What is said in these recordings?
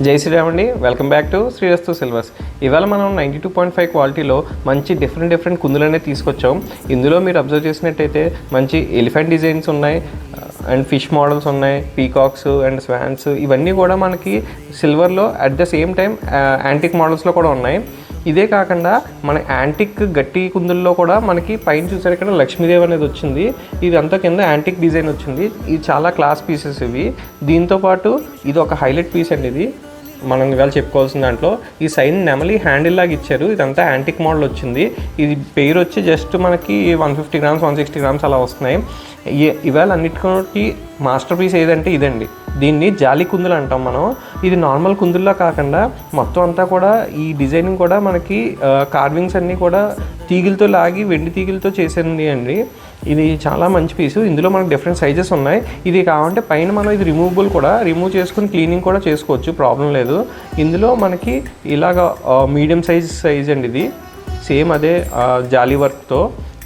జై శ్రీరామ్ అండి, welcome back to Srirastu silvers. ఇవాళ మనం 92.5 క్వాలిటీలో మంచి డిఫరెంట్ కుందులనే తీసుకొచ్చాం. ఇందులో మీరు అబ్జర్వ్ చేసినట్టయితే మంచి ఎలిఫెంట్ డిజైన్స్ ఉన్నాయి అండ్ ఫిష్ మోడల్స్ ఉన్నాయి, పీకాక్స్ అండ్ స్వాన్స్, ఇవన్నీ కూడా మనకి సిల్వర్లో at the same time antique మోడల్స్లో కూడా ఉన్నాయి. ఇదే కాకుండా మన యాంటిక్ గట్టి కుందుల్లో కూడా మనకి పైన చూసారు ఇక్కడ లక్ష్మీదేవి అనేది వచ్చింది. ఇది అంతా కింద యాంటిక్ డిజైన్ వచ్చింది. ఇది చాలా క్లాస్ పీసెస్ ఇవి. దీంతోపాటు ఇది ఒక హైలైట్ పీస్ అండి. ఇది మనం ఇవాళ చెప్పుకోవాల్సిన దాంట్లో ఈ సైన్ నెమలి హ్యాండిల్ లాగా ఇచ్చారు. ఇదంతా యాంటిక్ మోడల్ వచ్చింది. ఇది పేరు వచ్చి జస్ట్ మనకి 150 గ్రామ్స్ 160 గ్రామ్స్ అలా వస్తున్నాయి. ఇవాళ అన్నిటికీ మాస్టర్ పీస్ ఏదంటే ఇదండి. దీన్ని జాలి కుందులు అంటాం మనం. ఇది నార్మల్ కుందుల్లో కాకుండా మొత్తం అంతా కూడా ఈ డిజైనింగ్ కూడా మనకి కార్వింగ్స్ అన్నీ కూడా తీగలతో లాగి వెండి తీగలతో చేసింది అండి. ఇది చాలా మంచి పీసు. ఇందులో మనకు డిఫరెంట్ సైజెస్ ఉన్నాయి. ఇది కావాలంటే పైన మనం ఇది రిమూవ్ చేసుకుని క్లీనింగ్ కూడా చేసుకోవచ్చు, ప్రాబ్లం లేదు. ఇందులో మనకి ఇలాగ మీడియం సైజ్ అండి. ఇది సేమ్ అదే జాలీ వర్క్తో.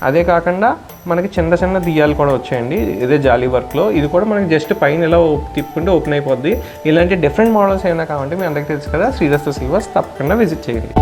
అదే కాకుండా మనకి చిన్న దియ్యాలు కూడా వచ్చాయండి ఇదే జాలీ వర్క్లో. ఇది కూడా మనకి జస్ట్ పైన ఇలా తిప్పుకుంటే ఓపెన్ అయిపోద్ది. ఇలాంటి డిఫరెంట్ మోడల్స్ ఏమైనా కావాలంటే మీ అందరికీ తెలుసు కదా, శ్రీరస్తు సిల్వర్స్, తప్పకుండా విజిట్ చేయండి.